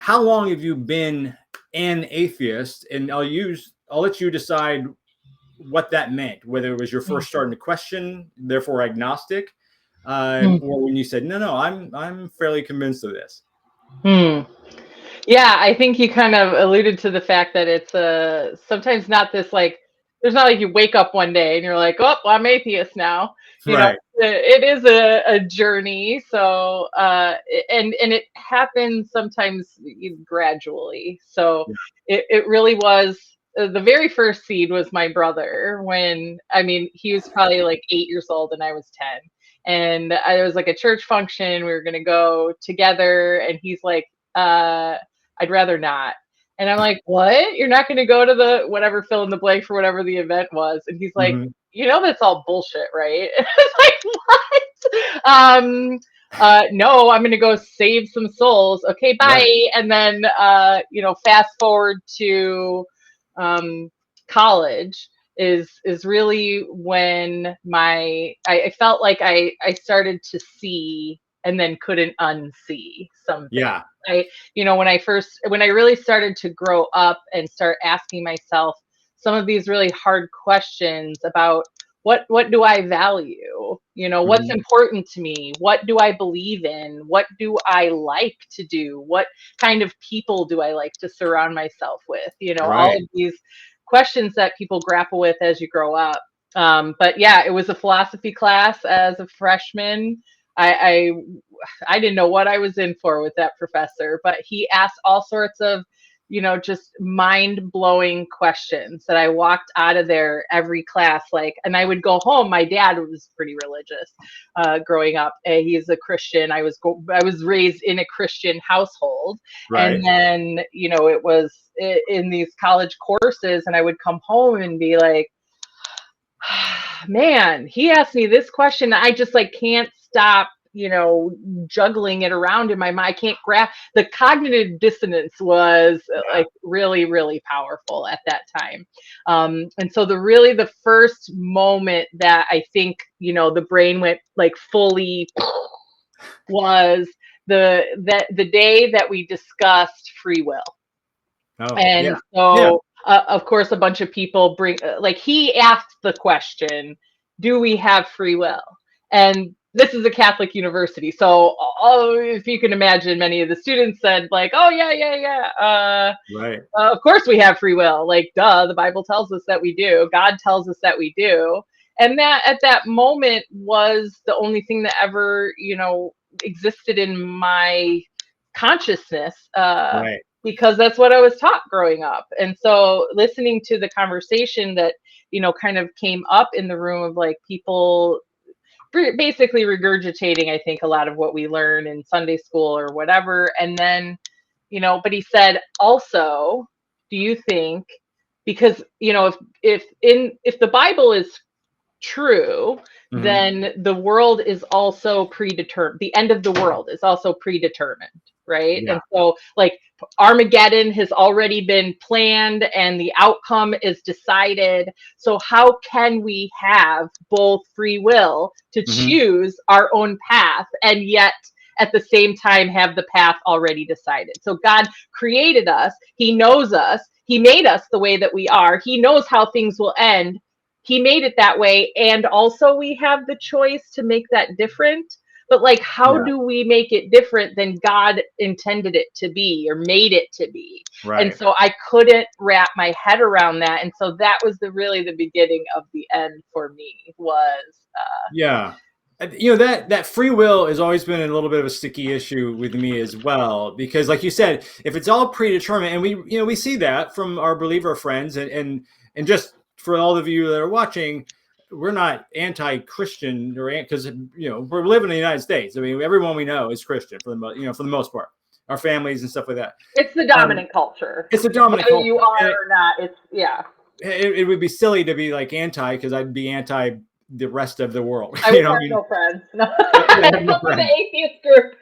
how long have you been an atheist? And I'll let you decide what that meant, whether it was your first starting to question, therefore agnostic, or when you said, no, I'm fairly convinced of this. Yeah, I think you kind of alluded to the fact that it's sometimes not this like, there's not like you wake up one day and you're like, oh, well, I'm atheist now. Right. It is a journey. So, and it happens sometimes gradually. So it really was, the very first seed was my brother he was probably like 8 years old and I was 10. And I was like a church function. We were going to go together. And he's like, I'd rather not. And I'm like, what? You're not going to go to the whatever, fill in the blank for whatever the event was. And he's like, that's all bullshit, right? And I was like, what? No, I'm going to go save some souls. Okay, bye. Right. And then, fast forward to college is really when I felt like I started to see and then couldn't unsee something. Yeah. When I really started to grow up and start asking myself some of these really hard questions about what do I value? What's important to me? What do I believe in? What do I like to do? What kind of people do I like to surround myself with? All of these questions that people grapple with as you grow up. But yeah, it was a philosophy class as a freshman. I didn't know what I was in for with that professor, but he asked all sorts of, just mind-blowing questions that I walked out of there every class. And I would go home. My dad was pretty religious growing up. He's a Christian. I was raised in a Christian household. Right. And then, it was in these college courses, and I would come home and be like, man, he asked me this question. I just can't stop, juggling it around in my mind. I can't grasp. The cognitive dissonance was really, really powerful at that time. And so the first moment that I think, the brain went fully was the day that we discussed free will. Oh, and so of course, a bunch of people he asked the question, do we have free will? And this is a Catholic university. So if you can imagine, many of the students said oh, yeah. Right. Of course we have free will. Duh, the Bible tells us that we do. God tells us that we do. And that at that moment was the only thing that ever, existed in my consciousness. Right. Because that's what I was taught growing up. And so listening to the conversation that, kind of came up in the room of people basically regurgitating, I think, a lot of what we learn in Sunday school or whatever. And then, but he said, also, do you think, because, if the Bible is true, then the world is also predetermined. The end of the world is also predetermined. Right. Yeah. And so Armageddon has already been planned and the outcome is decided. So how can we have both free will to choose our own path and yet at the same time have the path already decided? So God created us. He knows us. He made us the way that we are. He knows how things will end. He made it that way. And also we have the choice to make that different. But how do we make it different than God intended it to be or made it to be? Right. And so I couldn't wrap my head around that. And so that was really the beginning of the end for me was. That free will has always been a little bit of a sticky issue with me as well, because like you said, if it's all predetermined, and we see that from our believer friends and just for all of you that are watching, we're not anti-Christian because we're living in the United States. I mean, everyone we know is Christian for the most part. Our families and stuff like that. It's the dominant culture. It's the dominant culture. You are or not. It's It would be silly to be anti, because I'd be anti the rest of the world. I would have no friends. No. The atheist group.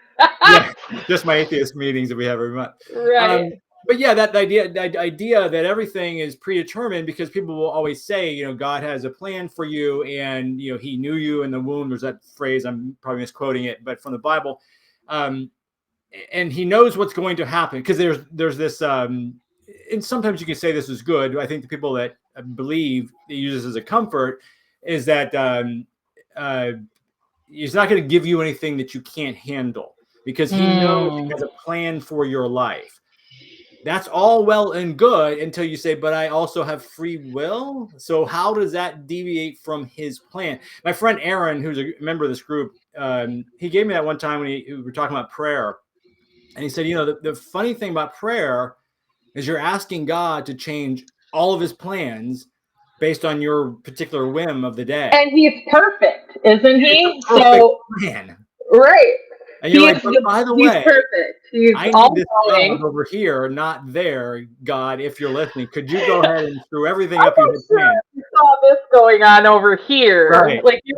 Just my atheist meetings that we have every month. Right. But yeah, that idea that everything is predetermined, because people will always say, God has a plan for you, and He knew you in the womb. There's that phrase, I'm probably misquoting it, but from the Bible. and he knows what's going to happen, because there's this and sometimes you can say this is good. I think the people that believe they use this as a comfort is that he's not going to give you anything that you can't handle, because he knows he has a plan for your life. That's all well and good until you say, but I also have free will. So how does that deviate from his plan? My friend Aaron, who's a member of this group, he gave me that one time when we were talking about prayer. And he said, the funny thing about prayer is you're asking God to change all of his plans based on your particular whim of the day. And he's perfect, isn't he? Perfect plan. Right. And you're like, but by the way, perfect. He's I need this job over here, not there. God, if you're listening, could you go ahead and screw everything up you had planned? You saw this going on over here. Right. Like you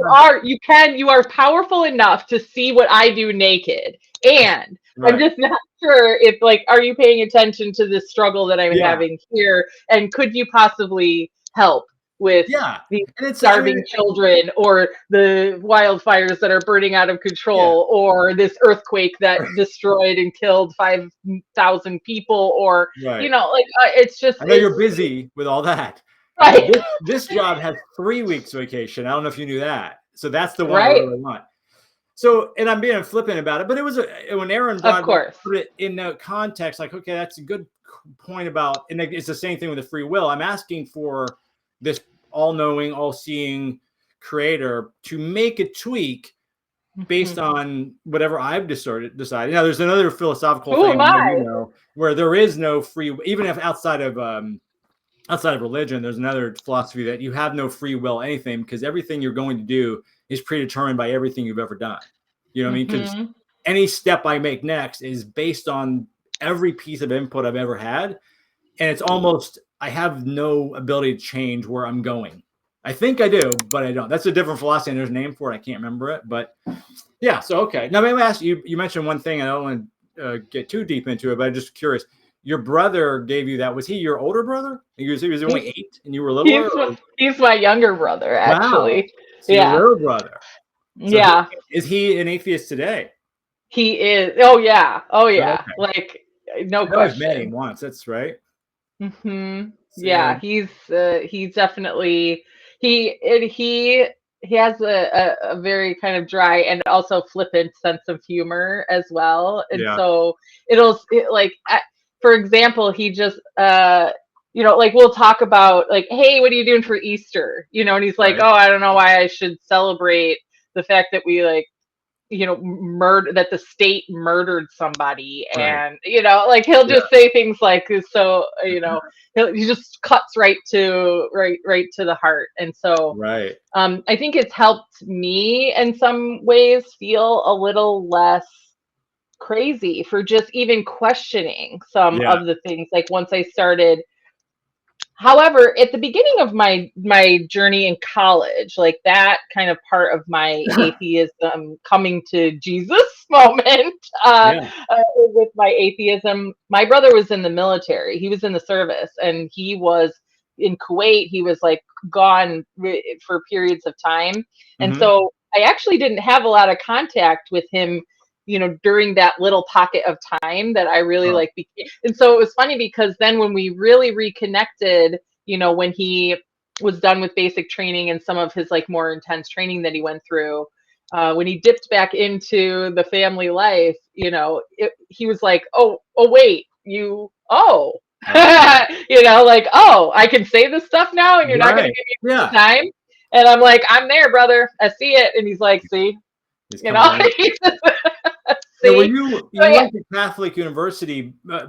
are powerful enough to see what I do naked. And I'm just not sure if, like, are you paying attention to this struggle that I'm having here? And could you possibly help with these starving children, or the wildfires that are burning out of control, or this earthquake that destroyed and killed 5,000 people, or it's just. I know you're busy with all that. Right. This job has 3 weeks vacation. I don't know if you knew that. So that's the one I really want. So, and I'm being flippant about it, but it was when Aaron put it in the context, like, okay, that's a good point about, and it's the same thing with the free will. I'm asking for this all-knowing, all-seeing creator to make a tweak based on whatever I've decided. Now, there's another philosophical thing where there is no free, even if outside of religion, there's another philosophy that you have no free will anything, because everything you're going to do is predetermined by everything you've ever done. You know what I mean? Because any step I make next is based on every piece of input I've ever had, and it's almost, I have no ability to change where I'm going. I think I do, but I don't. That's a different philosophy, and there's a name for it. I can't remember it, but yeah. So, okay. Now, let me ask you, you mentioned one thing. I don't want to get too deep into it, but I'm just curious. Your brother gave you that. Was he your older brother? He was only 8 and you were little? He's my younger brother, actually. Wow. So your little brother. So is he an atheist today? He is. Oh, yeah. Okay. Like, no question. I've met him once. That's right. So, yeah, he's definitely, he has a very kind of dry and also flippant sense of humor as well. And so for example, he just, like, we'll talk about, like, hey, what are you doing for Easter? And he's like, oh, I don't know why I should celebrate the fact that we, like, that the state murdered somebody. And, like, he'll just say things like, so, he just cuts right to the heart. And so, I think it's helped me in some ways feel a little less crazy for just even questioning some of the things, like, once I started. However, at the beginning of my journey in college, like, that kind of part of my atheism coming to Jesus moment with my atheism, my brother was in the military. He was in the service, and he was in Kuwait. He was, like, gone for periods of time. And so I actually didn't have a lot of contact with him, during that little pocket of time that I really became. And so it was funny, because then when we really reconnected, when he was done with basic training and some of his, like, more intense training that he went through, when he dipped back into the family life, he was like, oh, wait, like, oh, I can say this stuff now, and you're not going to give me time. And I'm like, I'm there, brother. I see it. And he's like, see, So were you went to Catholic University? I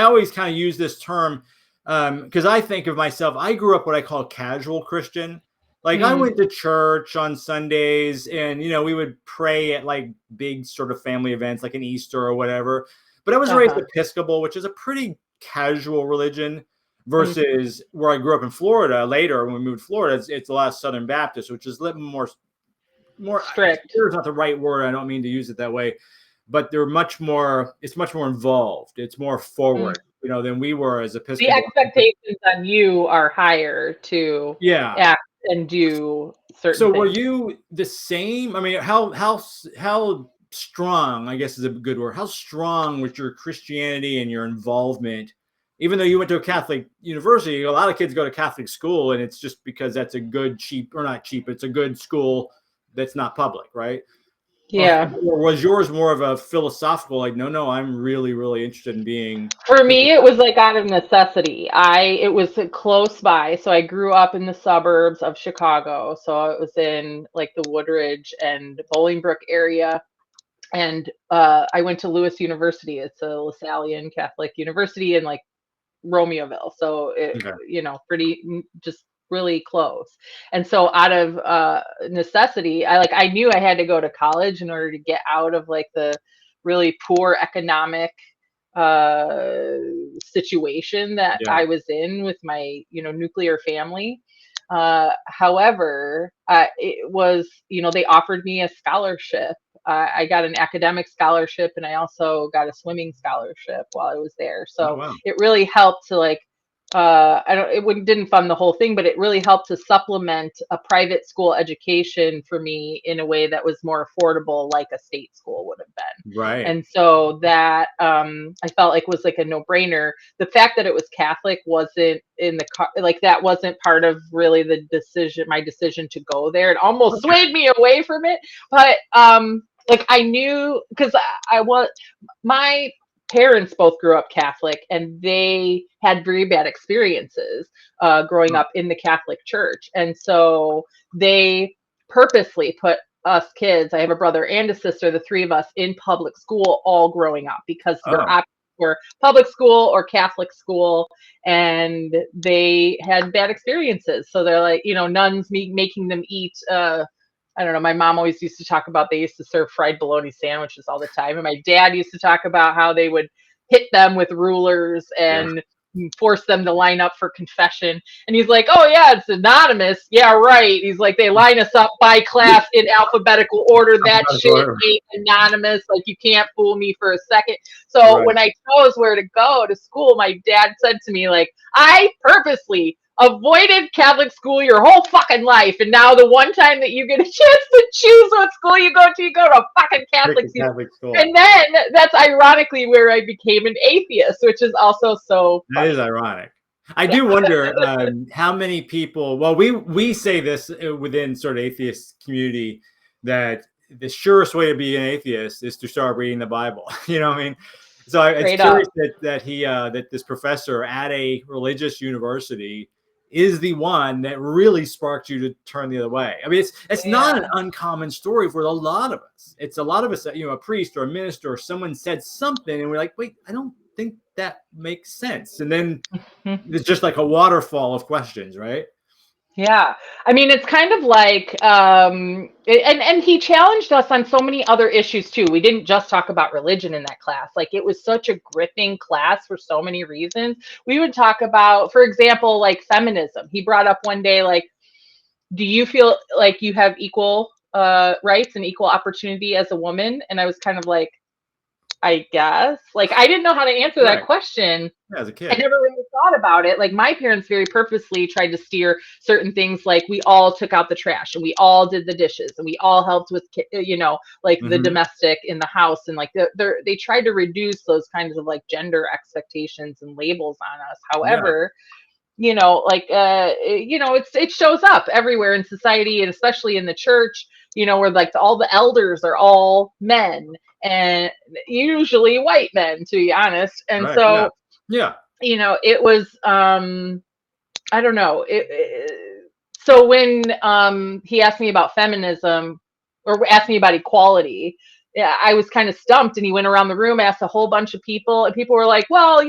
always kind of use this term because I think of myself, I grew up what I call casual Christian. Like, I went to church on Sundays, and, we would pray at, like, big sort of family events, like an Easter or whatever. But I was raised Episcopal, which is a pretty casual religion, versus where I grew up in Florida. Later, when we moved to Florida, it's a lot of Southern Baptist, which is a little more strict. It's not the right word. I don't mean to use it that way, but they're much more. It's much more involved. It's more forward, than we were as Episcopal. The expectations on you are higher to act and do certain. So things. were you the same? I mean, how strong, I guess is a good word, how strong was your Christianity and your involvement? Even though you went to a Catholic university, a lot of kids go to Catholic school, and it's just because that's a good, cheap, or not cheap, it's a good school that's not public, right? Yeah. Or was yours more of a philosophical, like, no, I'm really, really interested in being. For me, it was like out of necessity. It was close by. So I grew up in the suburbs of Chicago. So it was in like the Woodridge and Bolingbrook area. And I went to Lewis University. It's a LaSallian Catholic university in like Romeoville. So pretty just really close. And so out of necessity, I knew I had to go to college in order to get out of like the really poor economic situation that I was in with my nuclear family. However, it was, they offered me a scholarship. I got an academic scholarship, and I also got a swimming scholarship while I was there. So it really helped to like, didn't fund the whole thing, but it really helped to supplement a private school education for me in a way that was more affordable, like a state school would have been. Right. And so that I felt like was like a no-brainer. The fact that it was Catholic wasn't that wasn't part of really my decision to go there. It almost swayed me away from it, but I knew, because my parents both grew up Catholic, and they had very bad experiences growing up in the Catholic Church. And so they purposely put us kids, I have a brother and a sister, the three of us, in public school all growing up, because were public school or Catholic school, and they had bad experiences. So they're like, nuns making them eat I don't know. My mom always used to talk about they used to serve fried bologna sandwiches all the time. And my dad used to talk about how they would hit them with rulers and force them to line up for confession. And he's like, oh, yeah, it's anonymous. Yeah, right. He's like, they line us up by class in alphabetical order. That shit ain't anonymous. Like, you can't fool me for a second. So when I chose where to go to school, my dad said to me, like, I purposely avoided Catholic school your whole fucking life, and now the one time that you get a chance to choose what school you go to a fucking Catholic school. And then that's ironically where I became an atheist, which is also so funny. That is ironic. I do wonder how many people, well, we say this within sort of atheist community, that the surest way to be an atheist is to start reading the Bible. You know what I mean? So it's curious that this professor at a religious university is the one that really sparked you to turn the other way. I mean, it's not an uncommon story for a lot of us. It's a lot of us, a priest or a minister or someone said something, and we're like, wait, I don't think that makes sense. And then it's just like a waterfall of questions, right? Yeah. I mean, it's kind of like, and he challenged us on so many other issues too. We didn't just talk about religion in that class. Like, it was such a gripping class for so many reasons. We would talk about, for example, like feminism. He brought up one day, like, do you feel like you have equal rights and equal opportunity as a woman? And I was kind of like, I guess. Like, I didn't know how to answer that question. Yeah, as a kid. I never really thought about it. Like, my parents very purposely tried to steer certain things. Like, we all took out the trash, and we all did the dishes, and we all helped with, the domestic in the house. And like, they tried to reduce those kinds of like gender expectations and labels on us. However, it shows up everywhere in society, and especially in the church, where like all the elders are all men, and usually white men, to be honest. And so, it was, I don't know. So when he asked me about feminism, or asked me about equality, I was kind of stumped, and he went around the room, asked a whole bunch of people, and people were like, well,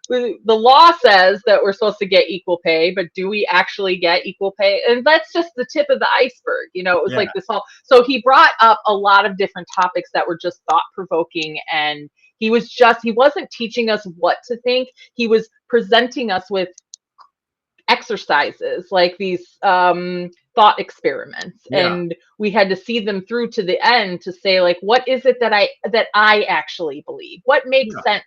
the law says that we're supposed to get equal pay, but do we actually get equal pay? And that's just the tip of the iceberg. It was like this whole, so he brought up a lot of different topics that were just thought provoking. And he wasn't teaching us what to think. He was presenting us with exercises, like these thought experiments, and we had to see them through to the end to say, like, what is it that I actually believe? What makes sense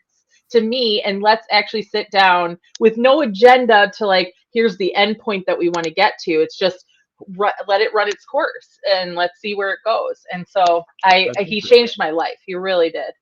to me? And let's actually sit down with no agenda to like, here's the end point that we want to get to. It's just, let it run its course and let's see where it goes. And so he changed my life. He really did.